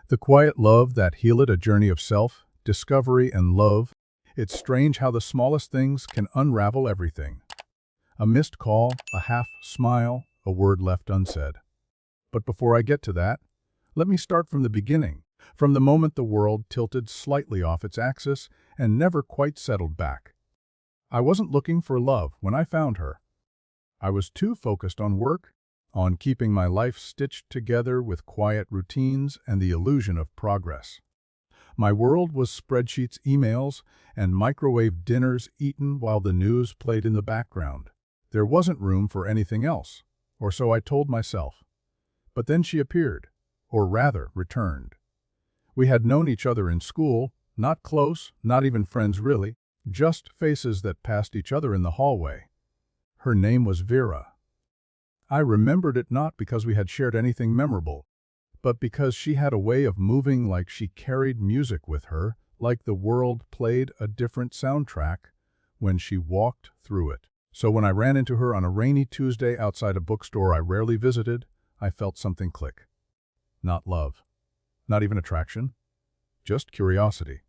The quiet love that healed a journey of self, discovery, and love. It's strange how the smallest things can unravel everything. A missed call, a half smile, a word left unsaid. But before I get to that, let me start from the beginning, from the moment the world tilted slightly off its axis and never quite settled back. I wasn't looking for love when I found her. I was too focused on work, on keeping my life stitched together with quiet routines and the illusion of progress. My world was spreadsheets, emails, and microwave dinners eaten while the news played in the background. There wasn't room for anything else, or so I told myself. But then she appeared, or rather, returned. We had known each other in school, not close, not even friends really, just faces that passed each other in the hallway. Her name was Vera. I remembered it not because we had shared anything memorable, but because she had a way of moving like she carried music with her, like the world played a different soundtrack when she walked through it. So when I ran into her on a rainy Tuesday outside a bookstore I rarely visited, I felt something click. Not love, not even attraction, just curiosity.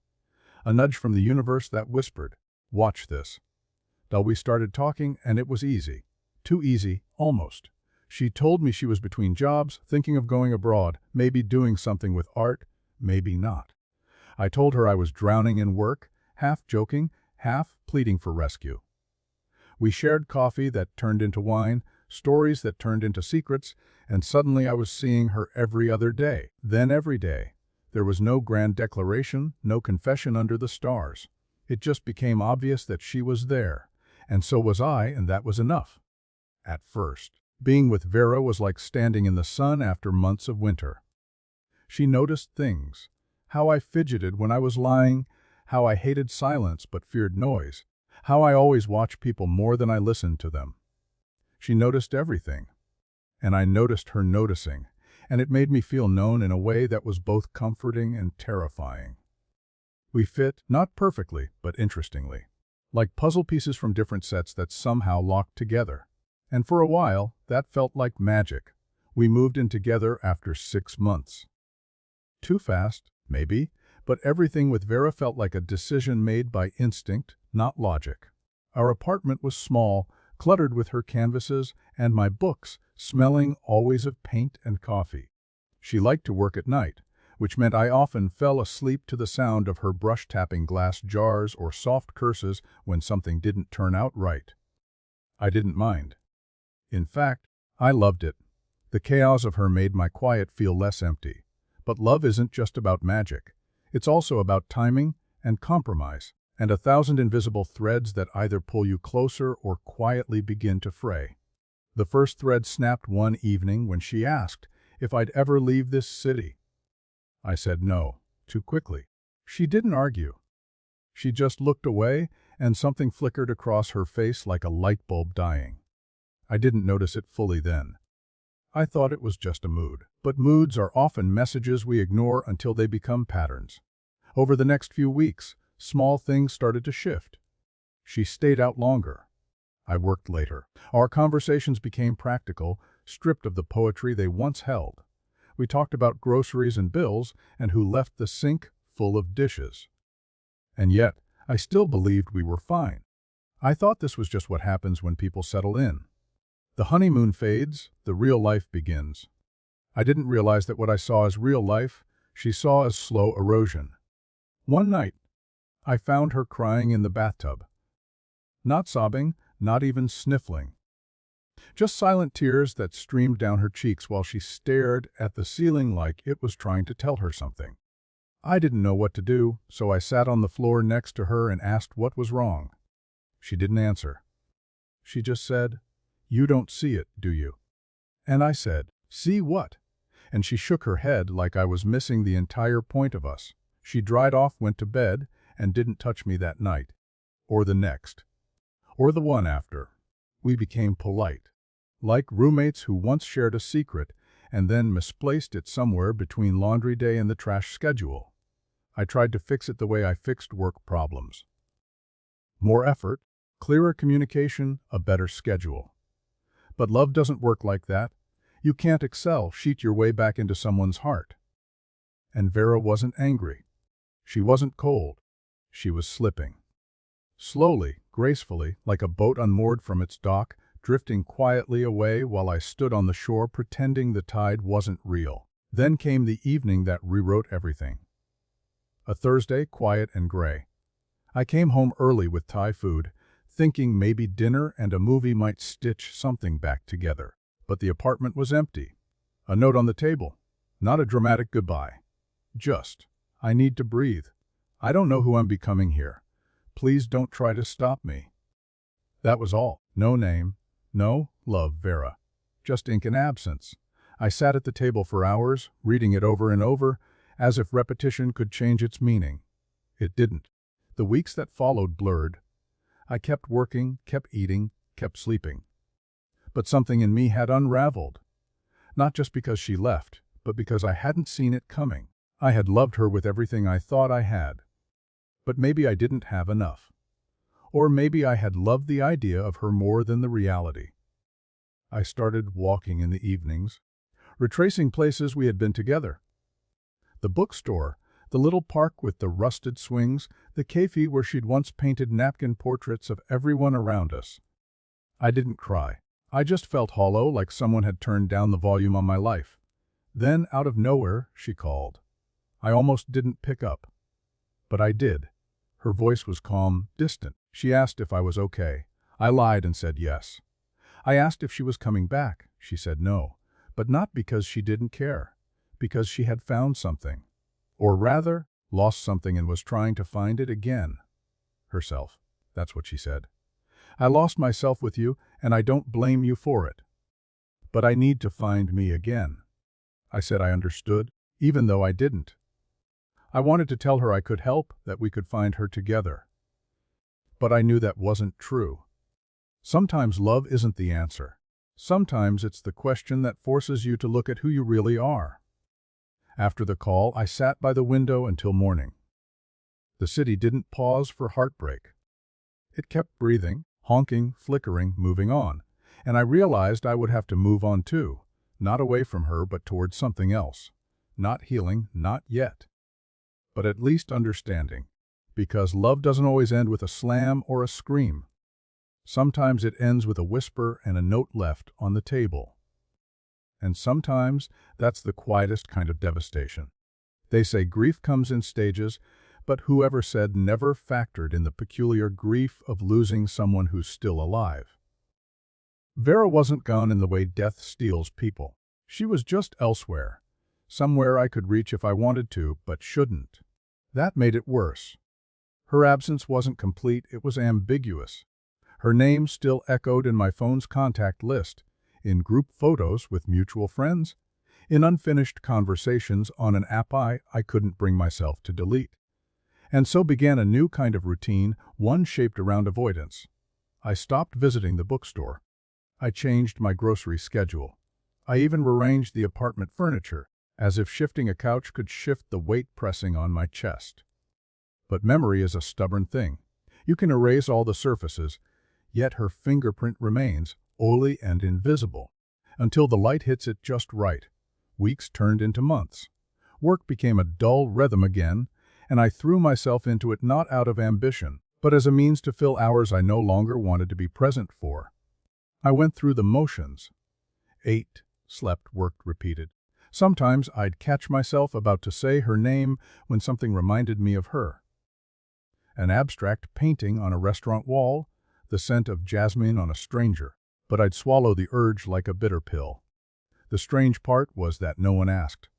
A nudge from the universe that whispered, "Watch this." Till we started talking, and it was easy. Too easy, almost. She told me she was between jobs, thinking of going abroad, maybe doing something with art, maybe not. I told her I was drowning in work, half joking, half pleading for rescue. We shared coffee that turned into wine, stories that turned into secrets, and suddenly I was seeing her every other day, then every day. There was no grand declaration, no confession under the stars. It just became obvious that she was there, and so was I, and that was enough. At first, being with Vera was like standing in the sun after months of winter. She noticed things, how I fidgeted when I was lying, how I hated silence but feared noise, how I always watched people more than I listened to them. She noticed everything, and I noticed her noticing, and it made me feel known in a way that was both comforting and terrifying. We fit, not perfectly, but interestingly, like puzzle pieces from different sets that somehow locked together. And for a while, that felt like magic. We moved in together after 6 months. Too fast, maybe, but everything with Vera felt like a decision made by instinct, not logic. Our apartment was small, cluttered with her canvases and my books, smelling always of paint and coffee. She liked to work at night, which meant I often fell asleep to the sound of her brush-tapping glass jars or soft curses when something didn't turn out right. I didn't mind. In fact, I loved it. The chaos of her made my quiet feel less empty. But love isn't just about magic. It's also about timing and compromise, and 1,000 invisible threads that either pull you closer or quietly begin to fray. The first thread snapped one evening when she asked if I'd ever leave this city. I said no, too quickly. She didn't argue. She just looked away, and something flickered across her face like a light bulb dying. I didn't notice it fully then. I thought it was just a mood. But moods are often messages we ignore until they become patterns. Over the next few weeks, small things started to shift. She stayed out longer. I worked later. Our conversations became practical, stripped of the poetry they once held. We talked about groceries and bills and who left the sink full of dishes. And yet, I still believed we were fine. I thought this was just what happens when people settle in. The honeymoon fades, the real life begins. I didn't realize that what I saw as real life, she saw as slow erosion. One night, I found her crying in the bathtub. Not sobbing, not even sniffling. Just silent tears that streamed down her cheeks while she stared at the ceiling like it was trying to tell her something. I didn't know what to do, so I sat on the floor next to her and asked what was wrong. She didn't answer. She just said, "You don't see it, do you?" And I said, "See what?" And she shook her head like I was missing the entire point of us. She dried off, went to bed, and didn't touch me that night, or the next, or the one after. We became polite, like roommates who once shared a secret and then misplaced it somewhere between laundry day and the trash schedule. I tried to fix it the way I fixed work problems. More effort, clearer communication, a better schedule. But love doesn't work like that. You can't Excel sheet your way back into someone's heart. And Vera wasn't angry. She wasn't cold. She was slipping. Slowly, gracefully, like a boat unmoored from its dock, drifting quietly away while I stood on the shore pretending the tide wasn't real. Then came the evening that rewrote everything. A Thursday, quiet and gray. I came home early with Thai food, thinking maybe dinner and a movie might stitch something back together. But the apartment was empty. A note on the table. Not a dramatic goodbye. Just, I need to breathe. I don't know who I'm becoming here. Please don't try to stop me. That was all. No name. No, love, Vera. Just ink and absence. I sat at the table for hours, reading it over and over, as if repetition could change its meaning. It didn't. The weeks that followed blurred. I kept working, kept eating, kept sleeping. But something in me had unraveled. Not just because she left, but because I hadn't seen it coming. I had loved her with everything I thought I had. But maybe I didn't have enough. Or maybe I had loved the idea of her more than the reality. I started walking in the evenings, retracing places we had been together. The bookstore, the little park with the rusted swings, the cafe where she'd once painted napkin portraits of everyone around us. I didn't cry. I just felt hollow, like someone had turned down the volume on my life. Then, out of nowhere, she called. I almost didn't pick up. But I did. Her voice was calm, distant. She asked if I was okay. I lied and said yes. I asked if she was coming back. She said no. But not because she didn't care. Because she had found something. Or rather, lost something and was trying to find it again. Herself. That's what she said. I lost myself with you, and I don't blame you for it. But I need to find me again. I said I understood, even though I didn't. I wanted to tell her I could help, that we could find her together. But I knew that wasn't true. Sometimes love isn't the answer. Sometimes it's the question that forces you to look at who you really are. After the call, I sat by the window until morning. The city didn't pause for heartbreak. It kept breathing, honking, flickering, moving on. And I realized I would have to move on too, not away from her but towards something else. Not healing, not yet. But at least understanding. Because love doesn't always end with a slam or a scream. Sometimes it ends with a whisper and a note left on the table. And sometimes that's the quietest kind of devastation. They say grief comes in stages, but whoever said never factored in the peculiar grief of losing someone who's still alive. Vera wasn't gone in the way death steals people. She was just elsewhere. Somewhere I could reach if I wanted to, but shouldn't. That made it worse. Her absence wasn't complete, it was ambiguous. Her name still echoed in my phone's contact list, in group photos with mutual friends, in unfinished conversations on an app I couldn't bring myself to delete. And so began a new kind of routine, one shaped around avoidance. I stopped visiting the bookstore. I changed my grocery schedule. I even rearranged the apartment furniture, as if shifting a couch could shift the weight pressing on my chest. But memory is a stubborn thing. You can erase all the surfaces, yet her fingerprint remains, oily and invisible, until the light hits it just right. Weeks turned into months. Work became a dull rhythm again, and I threw myself into it not out of ambition, but as a means to fill hours I no longer wanted to be present for. I went through the motions. Ate, slept, worked, repeated. Sometimes I'd catch myself about to say her name when something reminded me of her. An abstract painting on a restaurant wall, the scent of jasmine on a stranger, but I'd swallow the urge like a bitter pill. The strange part was that no one asked.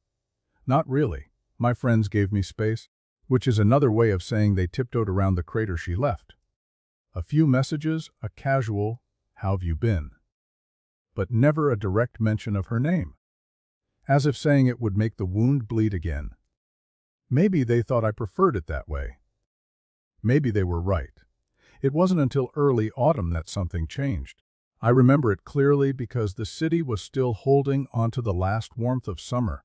Not really. My friends gave me space, which is another way of saying they tiptoed around the crater she left. A few messages, a casual, "How have you been?" But never a direct mention of her name. As if saying it would make the wound bleed again. Maybe they thought I preferred it that way. Maybe they were right. It wasn't until early autumn that something changed. I remember it clearly because the city was still holding onto the last warmth of summer,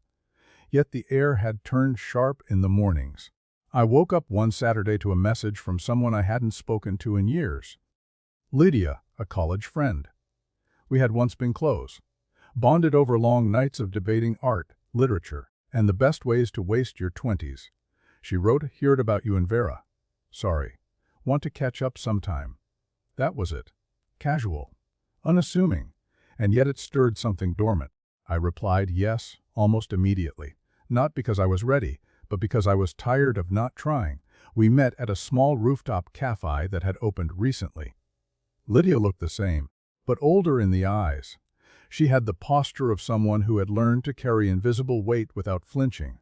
yet the air had turned sharp in the mornings. I woke up one Saturday to a message from someone I hadn't spoken to in years. Lydia, a college friend. We had once been close, bonded over long nights of debating art, literature, And the best ways to waste your 20s. She wrote, heard about you and Vera. Sorry. Want to catch up sometime. That was it. Casual. Unassuming. And yet it stirred something dormant. I replied yes, almost immediately. Not because I was ready, but because I was tired of not trying. We met at a small rooftop cafe that had opened recently. Lydia looked the same, but older in the eyes. She had the posture of someone who had learned to carry invisible weight without flinching.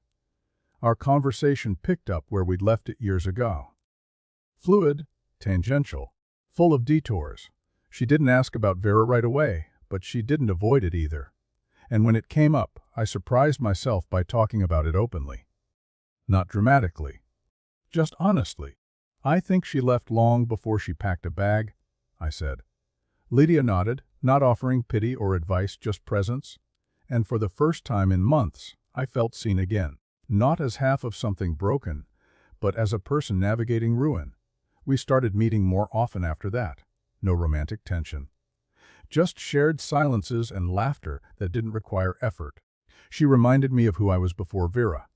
Our conversation picked up where we'd left it years ago. Fluid, tangential, full of detours. She didn't ask about Vera right away, but she didn't avoid it either. And when it came up, I surprised myself by talking about it openly. Not dramatically. Just honestly. I think she left long before she packed a bag, I said. Lydia nodded, not offering pity or advice, just presence. And for the first time in months, I felt seen again. Not as half of something broken, but as a person navigating ruin. We started meeting more often after that. No romantic tension. Just shared silences and laughter that didn't require effort. She reminded me of who I was before Vera.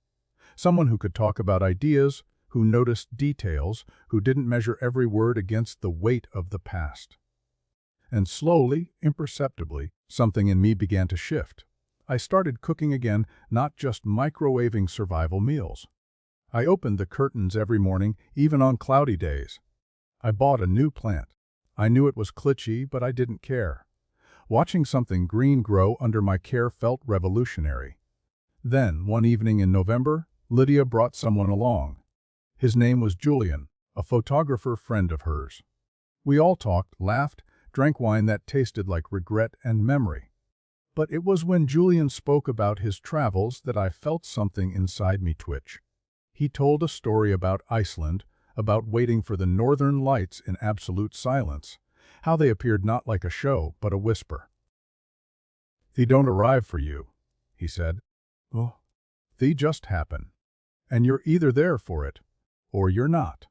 Someone who could talk about ideas, who noticed details, who didn't measure every word against the weight of the past. And slowly, imperceptibly, something in me began to shift. I started cooking again, not just microwaving survival meals. I opened the curtains every morning, even on cloudy days. I bought a new plant. I knew it was glitchy, but I didn't care. Watching something green grow under my care felt revolutionary. Then, one evening in November, Lydia brought someone along. His name was Julian, a photographer friend of hers. We all talked, laughed, drank wine that tasted like regret and memory. But it was when Julian spoke about his travels that I felt something inside me twitch. He told a story about Iceland, about waiting for the northern lights in absolute silence, how they appeared not like a show, but a whisper. "They don't arrive for you," he said. "Oh, they just happen. And you're either there for it, or you're not."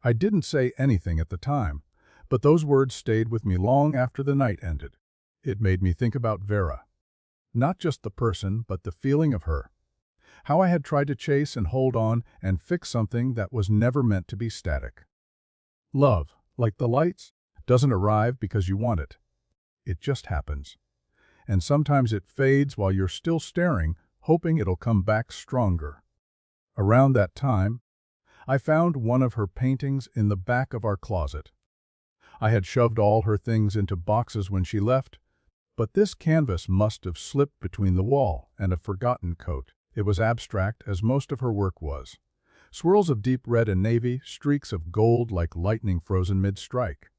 I didn't say anything at the time, but those words stayed with me long after the night ended. It made me think about Vera. Not just the person, but the feeling of her. How I had tried to chase and hold on and fix something that was never meant to be static. Love, like the lights, doesn't arrive because you want it. It just happens. And sometimes it fades while you're still staring, hoping it'll come back stronger. Around that time, I found one of her paintings in the back of our closet. I had shoved all her things into boxes when she left, but this canvas must have slipped between the wall and a forgotten coat. It was abstract, as most of her work was. Swirls of deep red and navy, streaks of gold like lightning frozen mid-strike.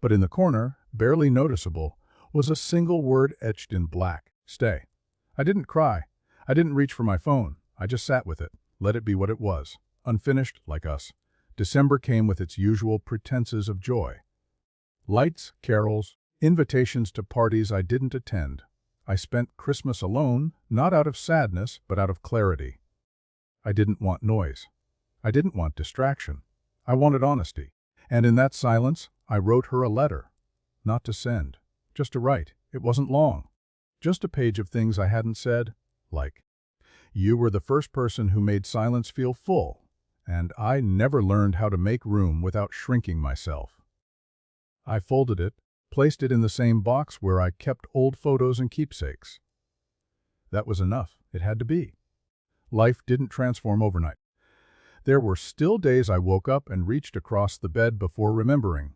But in the corner, barely noticeable, was a single word etched in black: stay. I didn't cry. I didn't reach for my phone. I just sat with it, let it be what it was. Unfinished, like us. December came with its usual pretenses of joy. Lights, carols, invitations to parties I didn't attend. I spent Christmas alone, not out of sadness, but out of clarity. I didn't want noise. I didn't want distraction. I wanted honesty. And in that silence, I wrote her a letter. Not to send, just to write. It wasn't long. Just a page of things I hadn't said, like, "You were the first person who made silence feel full, and I never learned how to make room without shrinking myself." I folded it, placed it in the same box where I kept old photos and keepsakes. That was enough. It had to be. Life didn't transform overnight. There were still days I woke up and reached across the bed before remembering.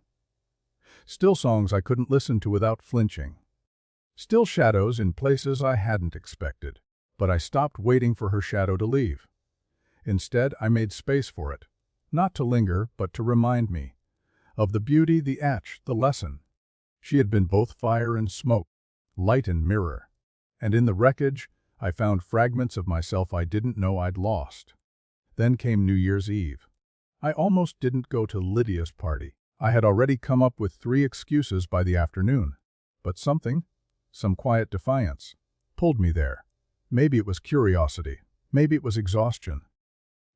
Still songs I couldn't listen to without flinching. Still shadows in places I hadn't expected. But I stopped waiting for her shadow to leave. Instead, I made space for it. Not to linger, but to remind me. Of the beauty, the etch, the lesson. She had been both fire and smoke, light and mirror. And in the wreckage, I found fragments of myself I didn't know I'd lost. Then came New Year's Eve. I almost didn't go to Lydia's party. I had already come up with 3 excuses by the afternoon. But something, some quiet defiance, pulled me there. Maybe it was curiosity. Maybe it was exhaustion.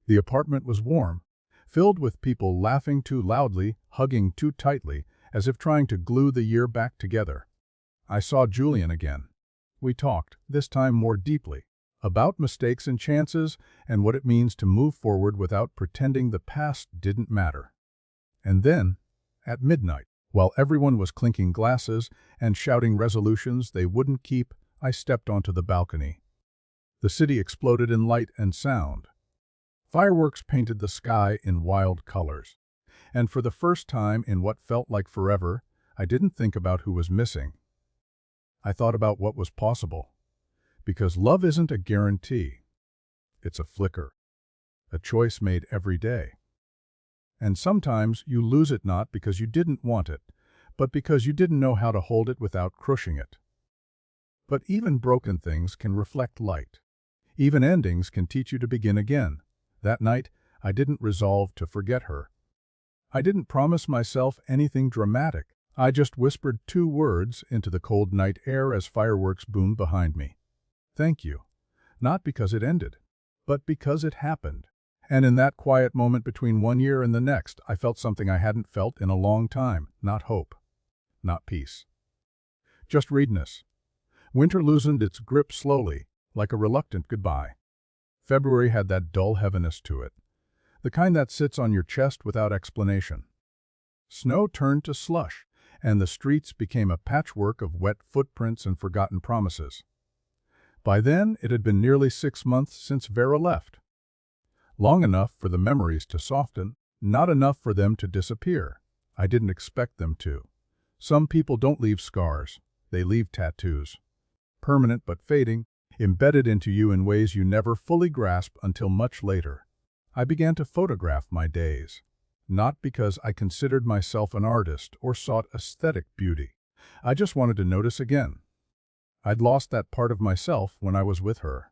The apartment was warm, filled with people laughing too loudly, hugging too tightly, as if trying to glue the year back together. I saw Julian again. We talked, this time more deeply. about mistakes and chances and what it means to move forward without pretending the past didn't matter. And then, at midnight, while everyone was clinking glasses and shouting resolutions they wouldn't keep, I stepped onto the balcony. The city exploded in light and sound. Fireworks painted the sky in wild colors. And for the first time in what felt like forever, I didn't think about who was missing. I thought about what was possible. Because love isn't a guarantee. It's a flicker, a choice made every day. And sometimes you lose it not because you didn't want it, but because you didn't know how to hold it without crushing it. But even broken things can reflect light. Even endings can teach you to begin again. That night, I didn't resolve to forget her. I didn't promise myself anything dramatic. I just whispered 2 words into the cold night air as fireworks boomed behind me. Thank you. Not because it ended, but because it happened. And in that quiet moment between one year and the next, I felt something I hadn't felt in a long time. Not hope. Not peace. Just readiness. Winter loosened its grip slowly, like a reluctant goodbye. February had that dull heaviness to it, the kind that sits on your chest without explanation. Snow turned to slush, and the streets became a patchwork of wet footprints and forgotten promises. By then, it had been nearly 6 months since Vera left. Long enough for the memories to soften, not enough for them to disappear. I didn't expect them to. Some people don't leave scars, they leave tattoos. Permanent but fading, embedded into you in ways you never fully grasp until much later. I began to photograph my days. Not because I considered myself an artist or sought aesthetic beauty. I just wanted to notice again. I'd lost that part of myself when I was with her.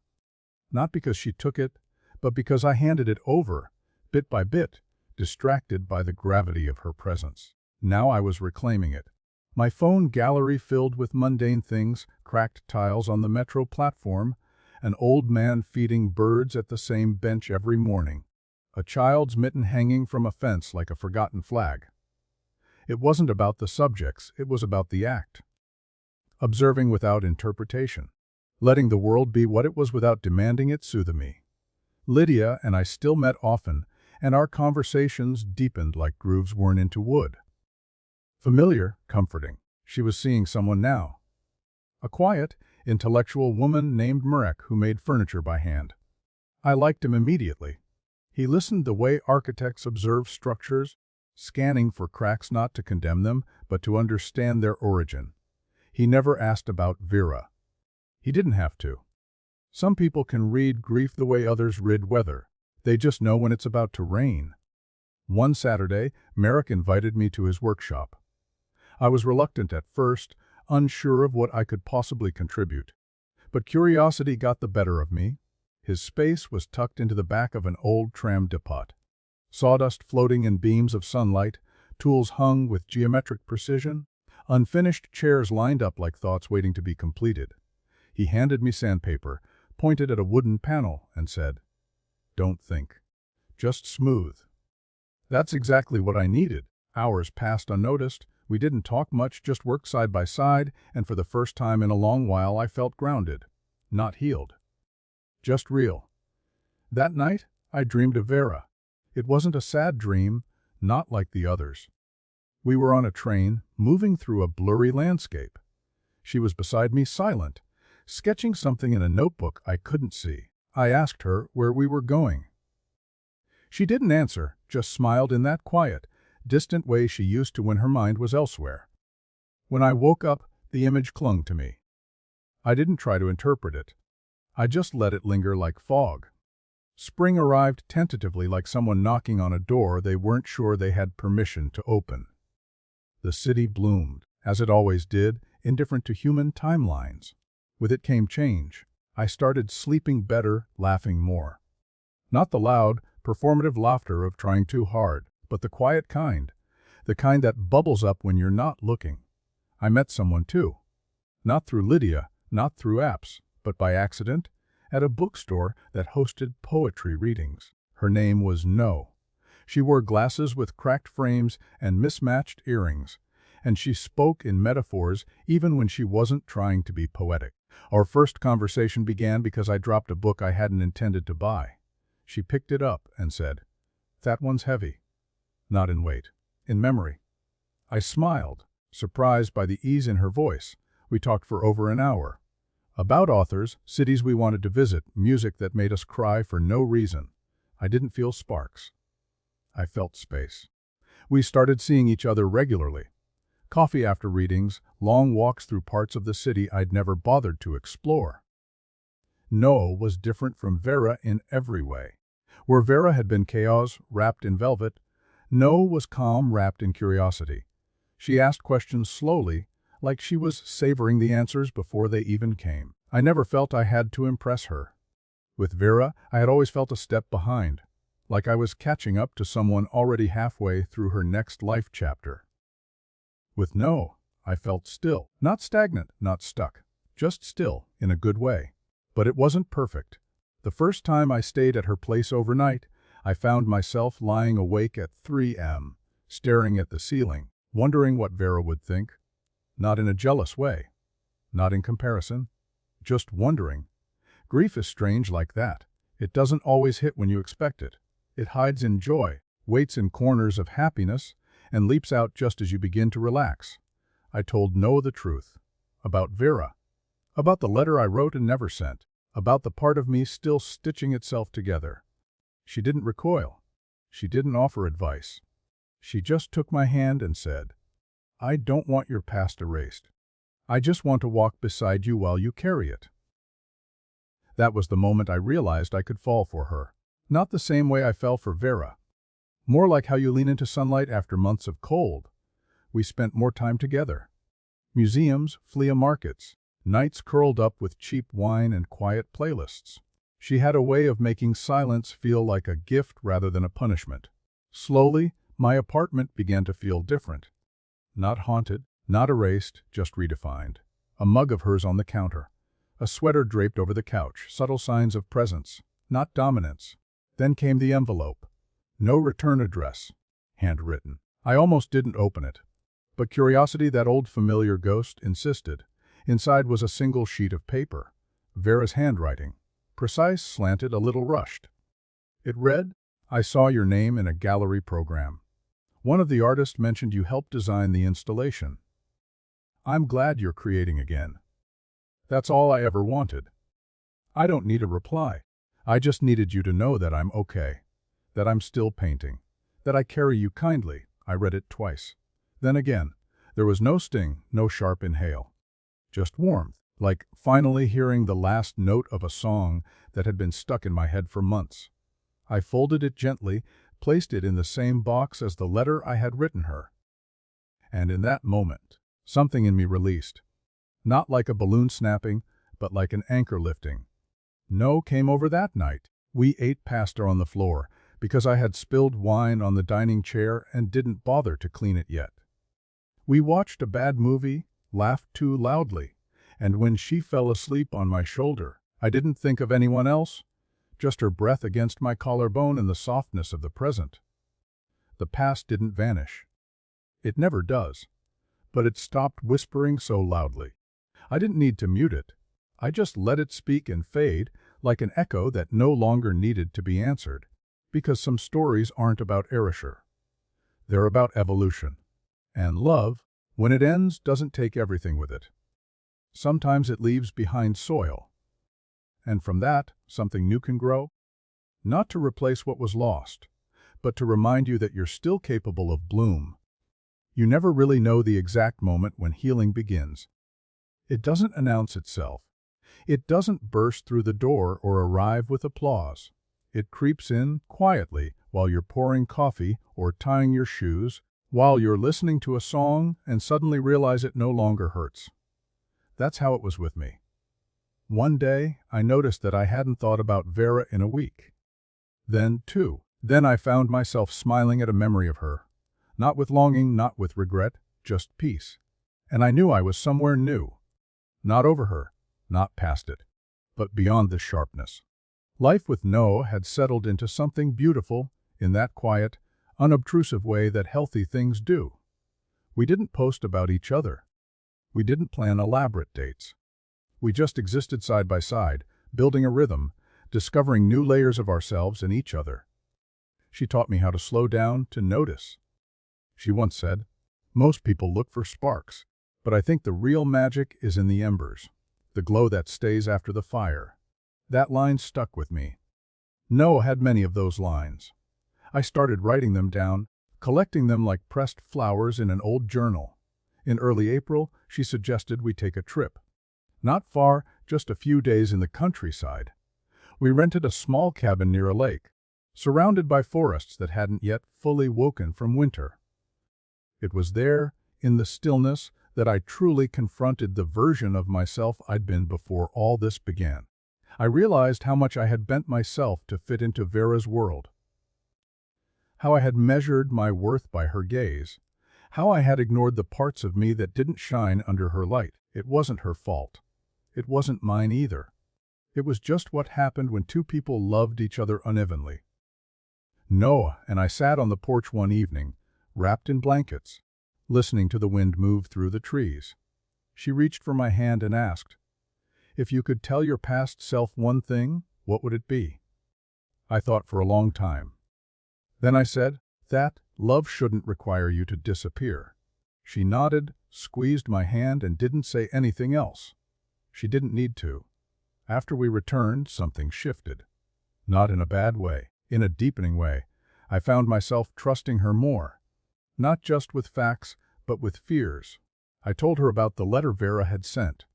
Not because she took it, but because I handed it over, bit by bit, distracted by the gravity of her presence. Now I was reclaiming it. My phone gallery filled with mundane things, cracked tiles on the metro platform, an old man feeding birds at the same bench every morning, a child's mitten hanging from a fence like a forgotten flag. It wasn't about the subjects, it was about the act. Observing without interpretation. Letting the world be what it was without demanding it soothed me. Lydia and I still met often, and our conversations deepened like grooves worn into wood. Familiar, comforting. She was seeing someone now. A quiet, intellectual woman named Marek who made furniture by hand. I liked him immediately. He listened the way architects observe structures, scanning for cracks not to condemn them, but to understand their origin. He never asked about Vera. He didn't have to. Some people can read grief the way others read weather. They just know when it's about to rain. One Saturday, Marek invited me to his workshop. I was reluctant at first, unsure of what I could possibly contribute. But curiosity got the better of me. His space was tucked into the back of an old tram depot. Sawdust floating in beams of sunlight, tools hung with geometric precision, unfinished chairs lined up like thoughts waiting to be completed. He handed me sandpaper, pointed at a wooden panel, and said, "Don't think. Just smooth." That's exactly what I needed. Hours passed unnoticed. We didn't talk much, just worked side by side, and for the first time in a long while I felt grounded. Not healed. Just real. That night, I dreamed of Vera. It wasn't a sad dream, not like the others. We were on a train, moving through a blurry landscape. She was beside me, silent, sketching something in a notebook I couldn't see. I asked her where we were going. She didn't answer, just smiled in that quiet, distant way she used to when her mind was elsewhere. When I woke up, the image clung to me. I didn't try to interpret it. I just let it linger like fog. Spring arrived tentatively, like someone knocking on a door they weren't sure they had permission to open. The city bloomed, as it always did, indifferent to human timelines. With it came change. I started sleeping better, laughing more. Not the loud, performative laughter of trying too hard, but the quiet kind, the kind that bubbles up when you're not looking. I met someone too. Not through Lydia, not through apps, but by accident, at a bookstore that hosted poetry readings. Her name was No. She wore glasses with cracked frames and mismatched earrings, and she spoke in metaphors even when she wasn't trying to be poetic. Our first conversation began because I dropped a book I hadn't intended to buy. She picked it up and said, "That one's heavy." Not in weight, in memory. I smiled, surprised by the ease in her voice. We talked for over an hour. About authors, cities we wanted to visit, music that made us cry for no reason. I didn't feel sparks. I felt space. We started seeing each other regularly. Coffee after readings, long walks through parts of the city I'd never bothered to explore. Noah was different from Vera in every way. Where Vera had been chaos wrapped in velvet, Noah was calm wrapped in curiosity. She asked questions slowly, like she was savoring the answers before they even came. I never felt I had to impress her. With Vera, I had always felt a step behind, like I was catching up to someone already halfway through her next life chapter. With Noah, I felt still, not stagnant, not stuck, just still, in a good way. But it wasn't perfect. The first time I stayed at her place overnight, I found myself lying awake at 3 a.m., staring at the ceiling, wondering what Vera would think. Not in a jealous way, not in comparison, just wondering. Grief is strange like that. It doesn't always hit when you expect it. It hides in joy, waits in corners of happiness, and leaps out just as you begin to relax. I told Noah the truth. About Vera. About the letter I wrote and never sent. About the part of me still stitching itself together. She didn't recoil. She didn't offer advice. She just took my hand and said, "I don't want your past erased. I just want to walk beside you while you carry it." That was the moment I realized I could fall for her. Not the same way I fell for Vera. More like how you lean into sunlight after months of cold. We spent more time together. Museums, flea markets, nights curled up with cheap wine and quiet playlists. She had a way of making silence feel like a gift rather than a punishment. Slowly, my apartment began to feel different. Not haunted, not erased, just redefined. A mug of hers on the counter. A sweater draped over the couch, subtle signs of presence, not dominance. Then came the envelope. No return address. Handwritten. I almost didn't open it. But curiosity, that old familiar ghost, insisted. Inside was a single sheet of paper. Vera's handwriting. Precise, slanted, a little rushed. It read, "I saw your name in a gallery program. One of the artists mentioned you helped design the installation. I'm glad you're creating again." That's all I ever wanted. I don't need a reply. I just needed you to know that I'm okay. That I'm still painting. That I carry you kindly. I read it twice. Then again. There was no sting, no sharp inhale. Just warmth, like finally hearing the last note of a song that had been stuck in my head for months. I folded it gently, placed it in the same box as the letter I had written her. And in that moment, something in me released. Not like a balloon snapping, but like an anchor lifting. No came over that night. We ate pasta on the floor, because I had spilled wine on the dining chair and didn't bother to clean it yet. We watched a bad movie, laughed too loudly, and when she fell asleep on my shoulder, I didn't think of anyone else, just her breath against my collarbone and the softness of the present. The past didn't vanish. It never does. But it stopped whispering so loudly. I didn't need to mute it. I just let it speak and fade, like an echo that no longer needed to be answered. Because some stories aren't about erasure. They're about evolution. And love, when it ends, doesn't take everything with it. Sometimes it leaves behind soil. And from that, something new can grow. Not to replace what was lost, but to remind you that you're still capable of bloom. You never really know the exact moment when healing begins. It doesn't announce itself. It doesn't burst through the door or arrive with applause. It creeps in quietly while you're pouring coffee or tying your shoes, while you're listening to a song and suddenly realize it no longer hurts. That's how it was with me. One day, I noticed that I hadn't thought about Vera in a week. Then I found myself smiling at a memory of her. Not with longing, not with regret, just peace. And I knew I was somewhere new. Not over her, not past it, but beyond the sharpness. Life with Noah had settled into something beautiful in that quiet, unobtrusive way that healthy things do. We didn't post about each other. We didn't plan elaborate dates. We just existed side by side, building a rhythm, discovering new layers of ourselves and each other. She taught me how to slow down, to notice. She once said, "Most people look for sparks, but I think the real magic is in the embers, the glow that stays after the fire." That line stuck with me. Noah had many of those lines. I started writing them down, collecting them like pressed flowers in an old journal. In early April, she suggested we take a trip. Not far, just a few days in the countryside. We rented a small cabin near a lake, surrounded by forests that hadn't yet fully woken from winter. It was there, in the stillness, that I truly confronted the version of myself I'd been before all this began. I realized how much I had bent myself to fit into Vera's world. How I had measured my worth by her gaze. How I had ignored the parts of me that didn't shine under her light. It wasn't her fault. It wasn't mine either. It was just what happened when two people loved each other unevenly. Noah and I sat on the porch one evening, wrapped in blankets, listening to the wind move through the trees. She reached for my hand and asked, "If you could tell your past self one thing, what would it be?" I thought for a long time. Then I said, "That love shouldn't require you to disappear." She nodded, squeezed my hand, and didn't say anything else. She didn't need to. After we returned, something shifted. Not in a bad way, in a deepening way. I found myself trusting her more. Not just with facts, but with fears. I told her about the letter Vera had sent.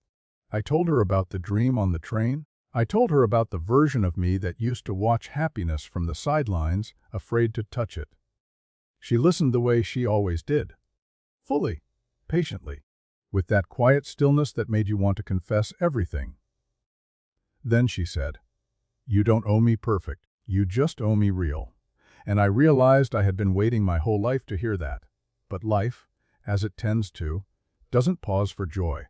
I told her about the dream on the train. I told her about the version of me that used to watch happiness from the sidelines, afraid to touch it. She listened the way she always did. Fully, patiently, with that quiet stillness that made you want to confess everything. Then she said, "You don't owe me perfect, you just owe me real." And I realized I had been waiting my whole life to hear that. But life, as it tends to, doesn't pause for joy.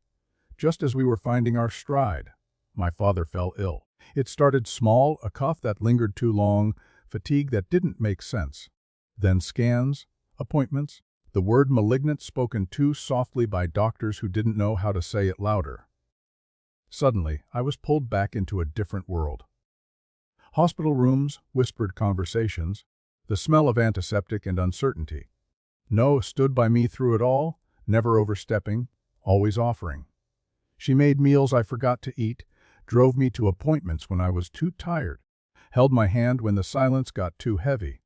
Just as we were finding our stride, my father fell ill. It started small, a cough that lingered too long, fatigue that didn't make sense. Then scans, appointments, the word malignant spoken too softly by doctors who didn't know how to say it louder. Suddenly, I was pulled back into a different world. Hospital rooms, whispered conversations, the smell of antiseptic and uncertainty. Noah stood by me through it all, never overstepping, always offering. She made meals I forgot to eat, drove me to appointments when I was too tired, held my hand when the silence got too heavy.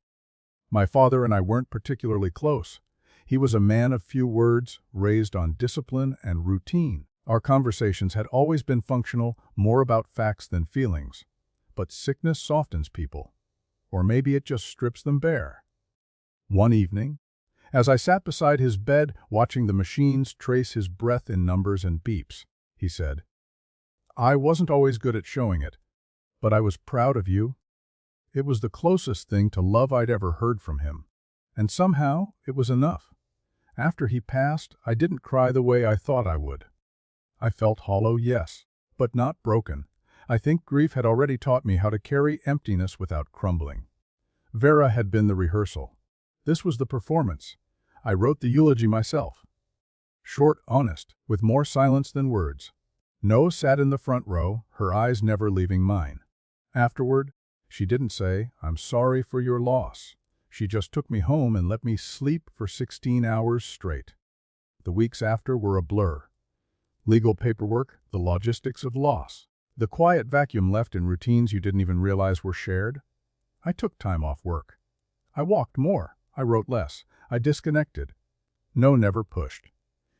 My father and I weren't particularly close. He was a man of few words, raised on discipline and routine. Our conversations had always been functional, more about facts than feelings. But sickness softens people. Or maybe it just strips them bare. One evening, as I sat beside his bed, watching the machines trace his breath in numbers and beeps, he said, "I wasn't always good at showing it, but I was proud of you." It was the closest thing to love I'd ever heard from him. And somehow, it was enough. After he passed, I didn't cry the way I thought I would. I felt hollow, yes, but not broken. I think grief had already taught me how to carry emptiness without crumbling. Vera had been the rehearsal. This was the performance. I wrote the eulogy myself. Short, honest, with more silence than words. Noah sat in the front row, her eyes never leaving mine. Afterward, she didn't say, "I'm sorry for your loss." She just took me home and let me sleep for 16 hours straight. The weeks after were a blur. Legal paperwork, the logistics of loss. The quiet vacuum left in routines you didn't even realize were shared. I took time off work. I walked more. I wrote less. I disconnected. No, never pushed.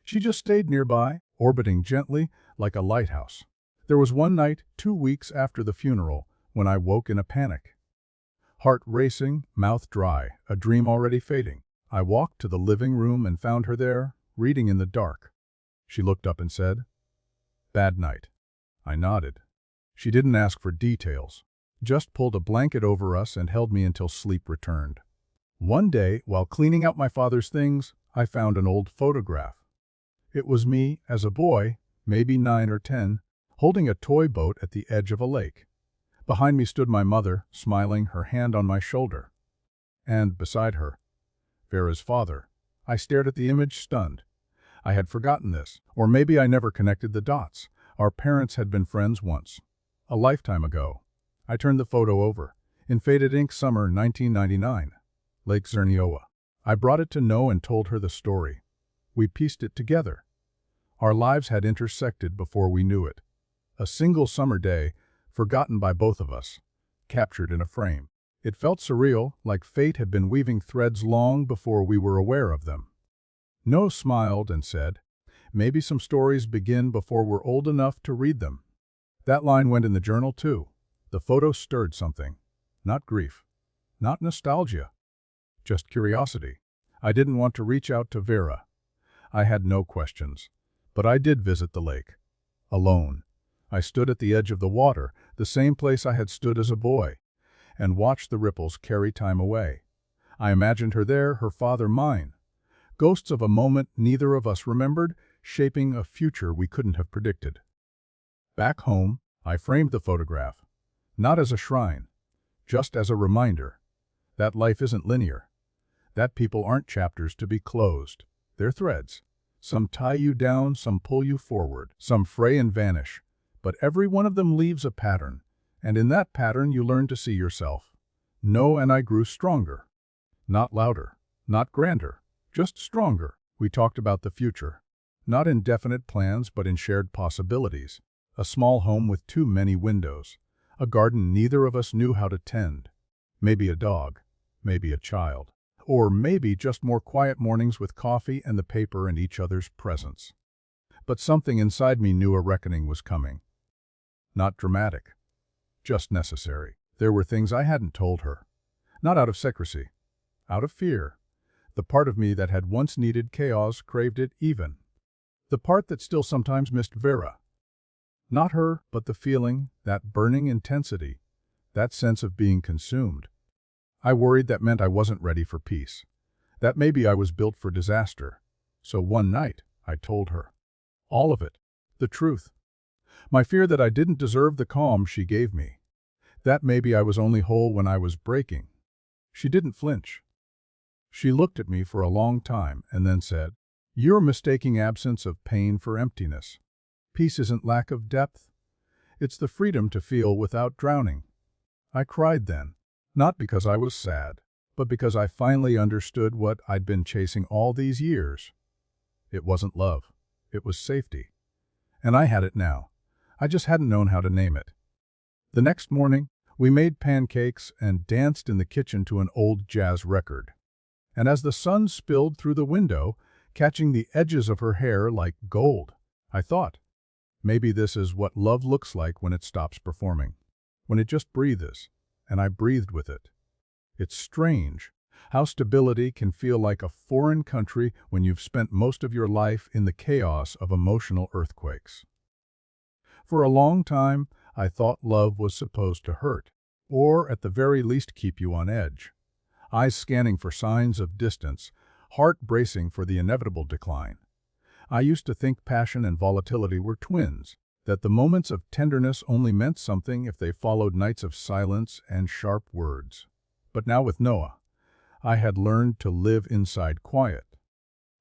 She just stayed nearby, orbiting gently, like a lighthouse. There was one night, 2 weeks after the funeral, when I woke in a panic. Heart racing, mouth dry, a dream already fading. I walked to the living room and found her there, reading in the dark. She looked up and said, "Bad night." I nodded. She didn't ask for details, just pulled a blanket over us and held me until sleep returned. One day, while cleaning out my father's things, I found an old photograph. It was me, as a boy, maybe 9 or 10, holding a toy boat at the edge of a lake. Behind me stood my mother, smiling, her hand on my shoulder. And, beside her, Vera's father. I stared at the image, stunned. I had forgotten this, or maybe I never connected the dots. Our parents had been friends once, a lifetime ago. I turned the photo over. In faded ink, summer 1999. Lake Zerniowa. I brought it to No and told her the story. We pieced it together. Our lives had intersected before we knew it. A single summer day, forgotten by both of us, captured in a frame. It felt surreal, like fate had been weaving threads long before we were aware of them. No smiled and said, "Maybe some stories begin before we're old enough to read them." That line went in the journal too. The photo stirred something. Not grief, not nostalgia, just curiosity. I didn't want to reach out to Vera. I had no questions. But I did visit the lake. Alone. I stood at the edge of the water, the same place I had stood as a boy, and watched the ripples carry time away. I imagined her there, her father mine. Ghosts of a moment neither of us remembered, shaping a future we couldn't have predicted. Back home, I framed the photograph. Not as a shrine, just as a reminder that life isn't linear, that people aren't chapters to be closed. They're threads. Some tie you down, some pull you forward, some fray and vanish, but every one of them leaves a pattern, and in that pattern you learn to see yourself. No, and I grew stronger. Not louder, not grander, just stronger. We talked about the future, not in definite plans but in shared possibilities. A small home with too many windows. A garden neither of us knew how to tend. Maybe a dog, maybe a child. Or maybe just more quiet mornings with coffee and the paper and each other's presence. But something inside me knew a reckoning was coming. Not dramatic, just necessary. There were things I hadn't told her. Not out of secrecy, out of fear. The part of me that had once needed chaos craved it even. The part that still sometimes missed Vera. Not her, but the feeling, that burning intensity, that sense of being consumed. I worried that meant I wasn't ready for peace, that maybe I was built for disaster. So one night, I told her. All of it. The truth. My fear that I didn't deserve the calm she gave me. That maybe I was only whole when I was breaking. She didn't flinch. She looked at me for a long time and then said, "You're mistaking absence of pain for emptiness. Peace isn't lack of depth. It's the freedom to feel without drowning." I cried then, not because I was sad, but because I finally understood what I'd been chasing all these years. It wasn't love. It was safety. And I had it now. I just hadn't known how to name it. The next morning, we made pancakes and danced in the kitchen to an old jazz record. And as the sun spilled through the window, catching the edges of her hair like gold, I thought, maybe this is what love looks like when it stops performing. When it just breathes, and I breathed with it. It's strange how stability can feel like a foreign country when you've spent most of your life in the chaos of emotional earthquakes. For a long time, I thought love was supposed to hurt, or at the very least keep you on edge. Eyes scanning for signs of distance, heart bracing for the inevitable decline. I used to think passion and volatility were twins, that the moments of tenderness only meant something if they followed nights of silence and sharp words. But now with Noah, I had learned to live inside quiet.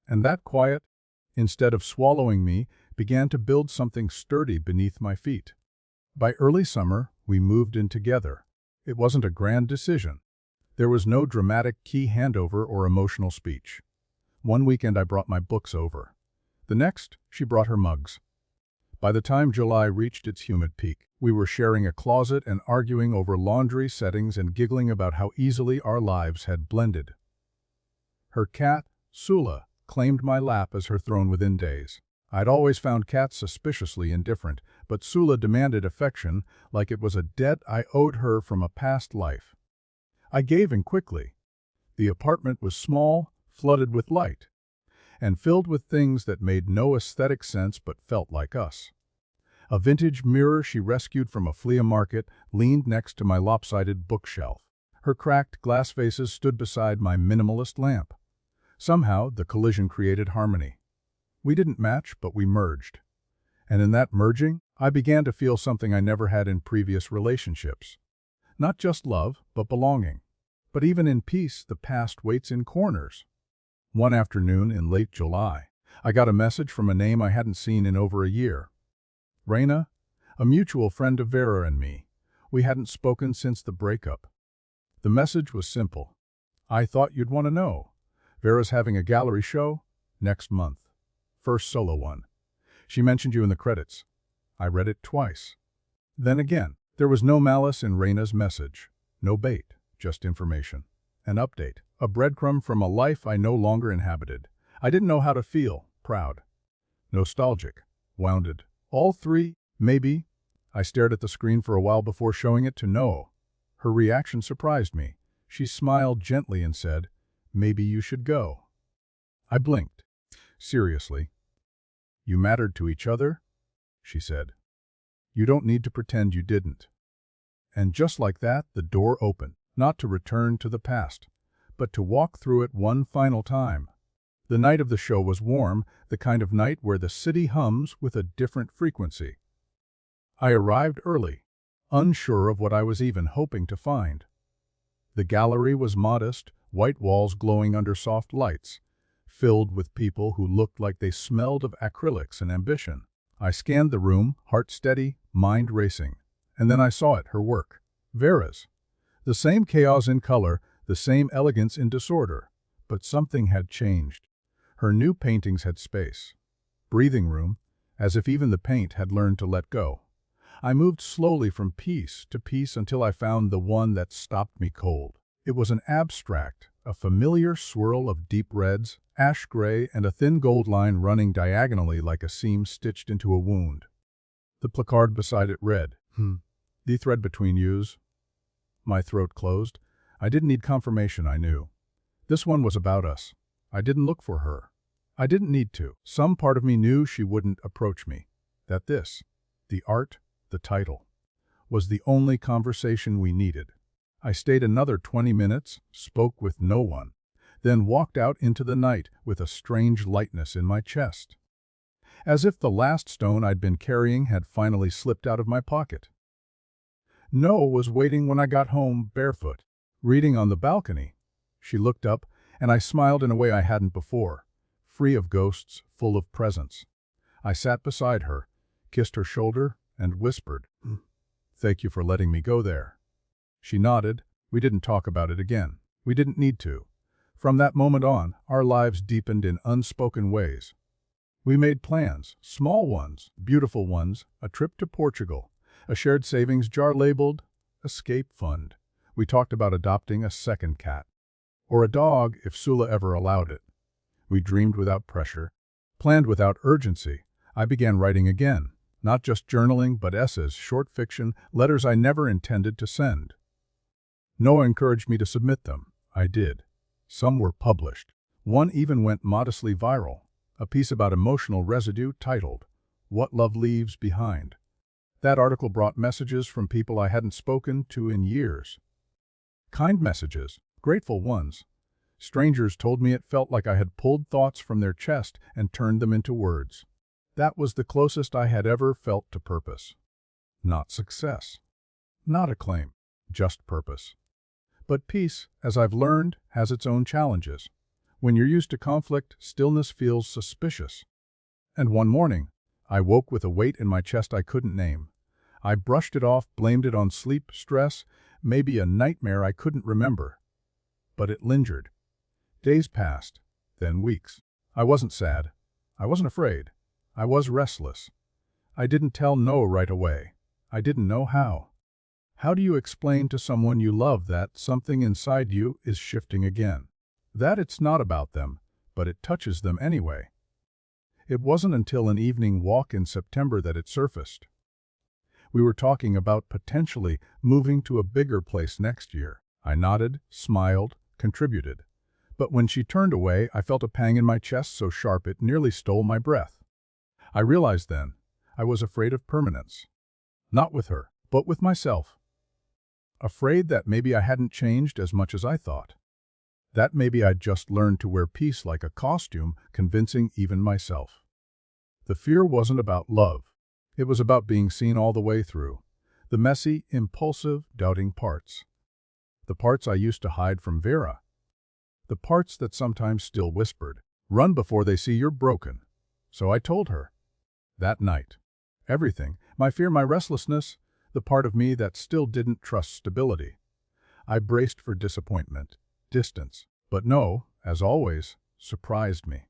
And that quiet, instead of swallowing me, began to build something sturdy beneath my feet. By early summer, we moved in together. It wasn't a grand decision. There was no dramatic key handover or emotional speech. One weekend I brought my books over. The next, she brought her mugs. By the time July reached its humid peak, we were sharing a closet and arguing over laundry settings and giggling about how easily our lives had blended. Her cat, Sula, claimed my lap as her throne within days. I'd always found cats suspiciously indifferent, but Sula demanded affection like it was a debt I owed her from a past life. I gave in quickly. The apartment was small, flooded with light, and filled with things that made no aesthetic sense but felt like us. A vintage mirror she rescued from a flea market leaned next to my lopsided bookshelf. Her cracked glass vases stood beside my minimalist lamp. Somehow, the collision created harmony. We didn't match, but we merged. And in that merging, I began to feel something I never had in previous relationships. Not just love, but belonging. But even in peace, the past waits in corners. One afternoon in late July, I got a message from a name I hadn't seen in over a year. Reina, a mutual friend of Vera and me. We hadn't spoken since the breakup. The message was simple. I thought you'd want to know. Vera's having a gallery show next month. First solo one. She mentioned you in the credits. I read it twice. Then again, there was no malice in Reina's message. No bait, just information. An update, a breadcrumb from a life I no longer inhabited. I didn't know how to feel. Proud. Nostalgic. Wounded. All three, maybe. I stared at the screen for a while before showing it to No. Her reaction surprised me. She smiled gently and said, "Maybe you should go." I blinked. "Seriously? You mattered to each other?" she said. "You don't need to pretend you didn't." And just like that, the door opened, not to return to the past, but to walk through it one final time. The night of the show was warm, the kind of night where the city hums with a different frequency. I arrived early, unsure of what I was even hoping to find. The gallery was modest, white walls glowing under soft lights, filled with people who looked like they smelled of acrylics and ambition. I scanned the room, heart steady, mind racing. And then I saw it, her work. Vera's. The same chaos in color, the same elegance in disorder. But something had changed. Her new paintings had space. Breathing room, as if even the paint had learned to let go. I moved slowly from piece to piece until I found the one that stopped me cold. It was an abstract, a familiar swirl of deep reds, ash gray, and a thin gold line running diagonally like a seam stitched into a wound. The placard beside it read, "The thread between yous." My throat closed. I didn't need confirmation, I knew. This one was about us. I didn't look for her. I didn't need to. Some part of me knew she wouldn't approach me. That this, the art, the title, was the only conversation we needed. I stayed another 20 minutes, spoke with no one, then walked out into the night with a strange lightness in my chest. As if the last stone I'd been carrying had finally slipped out of my pocket. Noah was waiting when I got home, barefoot, reading on the balcony. She looked up, and I smiled in a way I hadn't before, free of ghosts, full of presence. I sat beside her, kissed her shoulder, and whispered, "Thank you for letting me go there." She nodded. We didn't talk about it again. We didn't need to. From that moment on, our lives deepened in unspoken ways. We made plans, small ones, beautiful ones, a trip to Portugal, a shared savings jar labeled Escape Fund. We talked about adopting a second cat, or a dog if Sula ever allowed it. We dreamed without pressure, planned without urgency. I began writing again, not just journaling, but essays, short fiction, letters I never intended to send. Noah encouraged me to submit them. I did. Some were published. One even went modestly viral, a piece about emotional residue titled, "What Love Leaves Behind." That article brought messages from people I hadn't spoken to in years. Kind messages, grateful ones. Strangers told me it felt like I had pulled thoughts from their chest and turned them into words. That was the closest I had ever felt to purpose. Not success. Not acclaim. Just purpose. But peace, as I've learned, has its own challenges. When you're used to conflict, stillness feels suspicious. And one morning, I woke with a weight in my chest I couldn't name. I brushed it off, blamed it on sleep, stress, maybe a nightmare I couldn't remember. But it lingered. Days passed, then weeks. I wasn't sad. I wasn't afraid. I was restless. I didn't tell no right away. I didn't know how. How do you explain to someone you love that something inside you is shifting again? That it's not about them, but it touches them anyway. It wasn't until an evening walk in September that it surfaced. We were talking about potentially moving to a bigger place next year. I nodded, smiled, contributed. But when she turned away, I felt a pang in my chest so sharp it nearly stole my breath. I realized then, I was afraid of permanence. Not with her, but with myself. Afraid that maybe I hadn't changed as much as I thought. That maybe I'd just learned to wear peace like a costume, convincing even myself. The fear wasn't about love. It was about being seen all the way through. The messy, impulsive, doubting parts. The parts I used to hide from Vera. The parts that sometimes still whispered, "Run before they see you're broken." So I told her. That night. Everything. My fear, my restlessness, the part of me that still didn't trust stability. I braced for disappointment, distance. But no, as always, surprised me.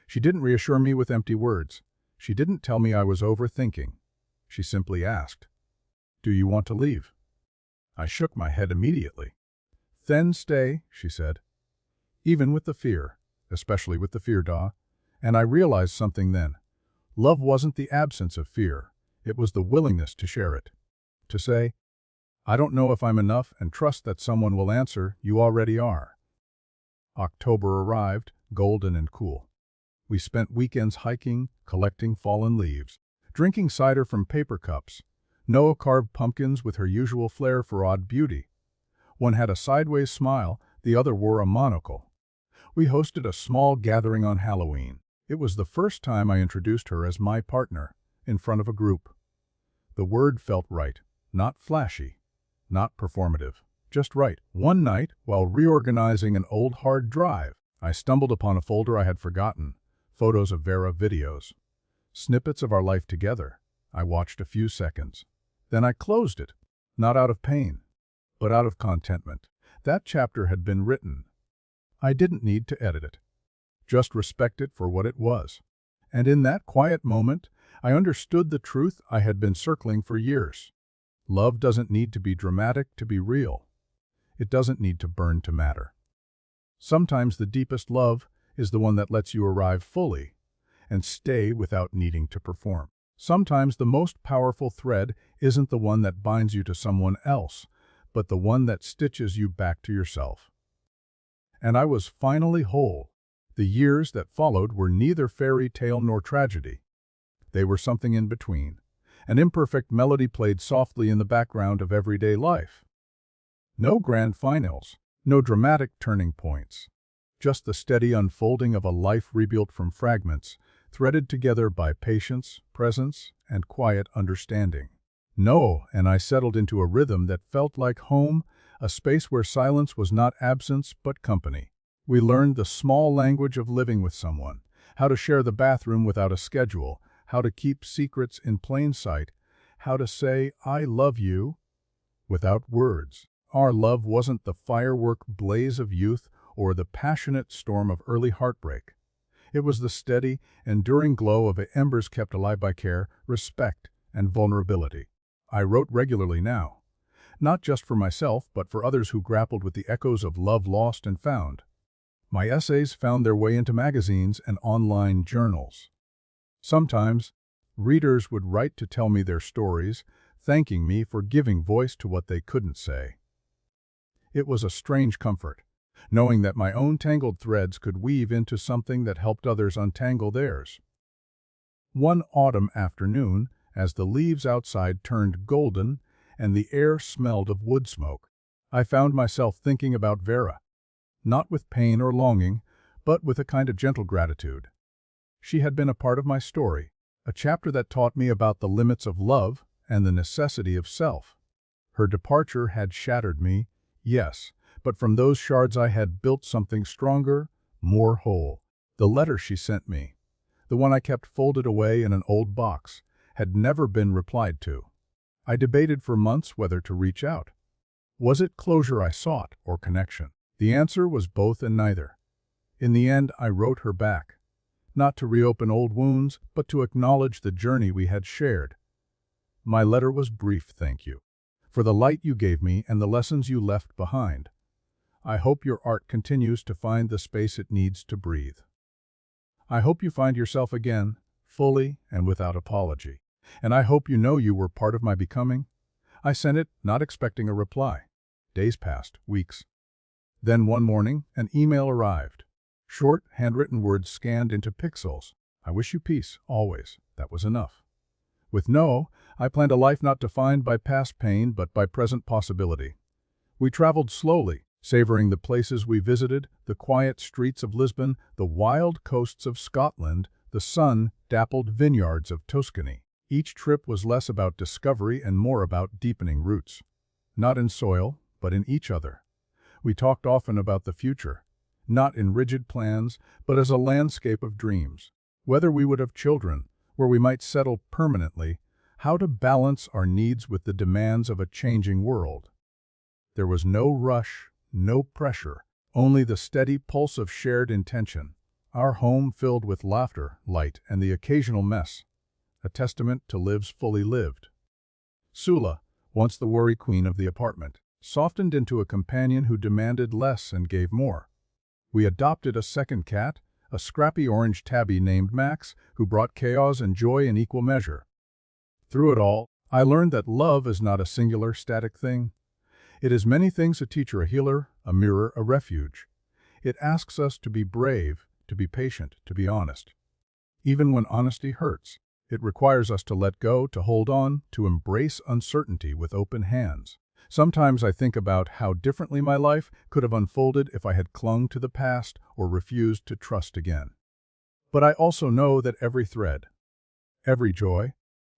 She didn't reassure me with empty words. She didn't tell me I was overthinking. She simply asked, "Do you want to leave?" I shook my head immediately. "Then stay," she said. Even with the fear, especially with the fear, and I realized something then. Love wasn't the absence of fear. It was the willingness to share it. To say, "I don't know if I'm enough," and trust that someone will answer, "You already are." October arrived, golden and cool. We spent weekends hiking, collecting fallen leaves, drinking cider from paper cups. Noah carved pumpkins with her usual flair for odd beauty. One had a sideways smile, the other wore a monocle. We hosted a small gathering on Halloween. It was the first time I introduced her as my partner, in front of a group. The word felt right, not flashy, not performative, just right. One night, while reorganizing an old hard drive, I stumbled upon a folder I had forgotten, photos of Vera, videos, snippets of our life together. I watched a few seconds. Then I closed it, not out of pain, but out of contentment. That chapter had been written. I didn't need to edit it, just respect it for what it was. And in that quiet moment, I understood the truth I had been circling for years. Love doesn't need to be dramatic to be real. It doesn't need to burn to matter. Sometimes the deepest love is the one that lets you arrive fully and stay without needing to perform. Sometimes the most powerful thread isn't the one that binds you to someone else, but the one that stitches you back to yourself. And I was finally whole. The years that followed were neither fairy tale nor tragedy. They were something in between. An imperfect melody played softly in the background of everyday life. No grand finals, no dramatic turning points. Just the steady unfolding of a life rebuilt from fragments, threaded together by patience, presence, and quiet understanding. No, and I settled into a rhythm that felt like home, a space where silence was not absence but company. We learned the small language of living with someone, how to share the bathroom without a schedule, how to keep secrets in plain sight, how to say, "I love you," without words. Our love wasn't the firework blaze of youth or the passionate storm of early heartbreak. It was the steady, enduring glow of embers kept alive by care, respect, and vulnerability. I wrote regularly now, not just for myself, but for others who grappled with the echoes of love lost and found. My essays found their way into magazines and online journals. Sometimes, readers would write to tell me their stories, thanking me for giving voice to what they couldn't say. It was a strange comfort, knowing that my own tangled threads could weave into something that helped others untangle theirs. One autumn afternoon, as the leaves outside turned golden and the air smelled of wood smoke, I found myself thinking about Vera, not with pain or longing, but with a kind of gentle gratitude. She had been a part of my story, a chapter that taught me about the limits of love and the necessity of self. Her departure had shattered me, yes, but from those shards I had built something stronger, more whole. The letter she sent me, the one I kept folded away in an old box, had never been replied to. I debated for months whether to reach out. Was it closure I sought, or connection? The answer was both and neither. In the end, I wrote her back, not to reopen old wounds, but to acknowledge the journey we had shared. My letter was brief, thank you, for the light you gave me and the lessons you left behind. I hope your art continues to find the space it needs to breathe. I hope you find yourself again, fully and without apology. And I hope you know you were part of my becoming. I sent it, not expecting a reply. Days passed, weeks. Then one morning, an email arrived. Short, handwritten words scanned into pixels. "I wish you peace, always." That was enough. With No, I planned a life not defined by past pain, but by present possibility. We traveled slowly, savoring the places we visited, the quiet streets of Lisbon, the wild coasts of Scotland, the sun-dappled vineyards of Tuscany. Each trip was less about discovery and more about deepening roots. Not in soil, but in each other. We talked often about the future, not in rigid plans, but as a landscape of dreams. Whether we would have children, where we might settle permanently, how to balance our needs with the demands of a changing world. There was no rush, no pressure, only the steady pulse of shared intention. Our home filled with laughter, light, and the occasional mess, a testament to lives fully lived. Sula, once the worry queen of the apartment, softened into a companion who demanded less and gave more. We adopted a second cat, a scrappy orange tabby named Max, who brought chaos and joy in equal measure. Through it all, I learned that love is not a singular, static thing. It is many things: a teacher, a healer, a mirror, a refuge. It asks us to be brave, to be patient, to be honest. Even when honesty hurts, it requires us to let go, to hold on, to embrace uncertainty with open hands. Sometimes I think about how differently my life could have unfolded if I had clung to the past or refused to trust again. But I also know that every thread, every joy,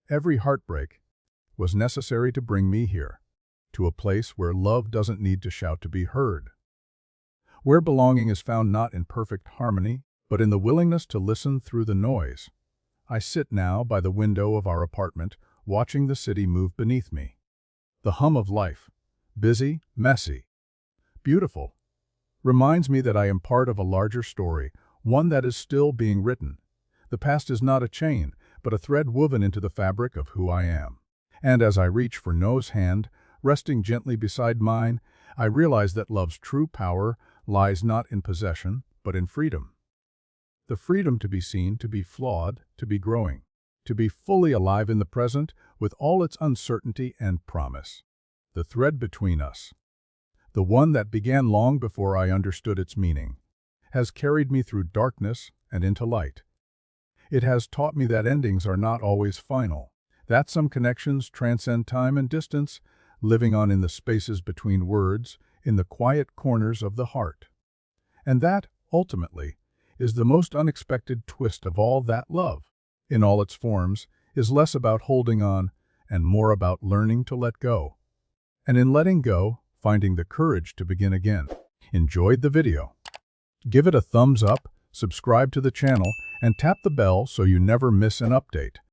every heartbreak was necessary to bring me here, to a place where love doesn't need to shout to be heard, where belonging is found not in perfect harmony, but in the willingness to listen through the noise. I sit now by the window of our apartment, watching the city move beneath me. The hum of life, busy, messy, beautiful, reminds me that I am part of a larger story, one that is still being written. The past is not a chain, but a thread woven into the fabric of who I am. And as I reach for Noah's hand, resting gently beside mine, I realize that love's true power lies not in possession, but in freedom. The freedom to be seen, to be flawed, to be growing, to be fully alive in the present with all its uncertainty and promise. The thread between us, the one that began long before I understood its meaning, has carried me through darkness and into light. It has taught me that endings are not always final, that some connections transcend time and distance, living on in the spaces between words, in the quiet corners of the heart. And that, ultimately, is the most unexpected twist of all: that love, in all its forms, is less about holding on and more about learning to let go. And in letting go, finding the courage to begin again. Enjoyed the video? Give it a thumbs up, subscribe to the channel, and tap the bell so you never miss an update.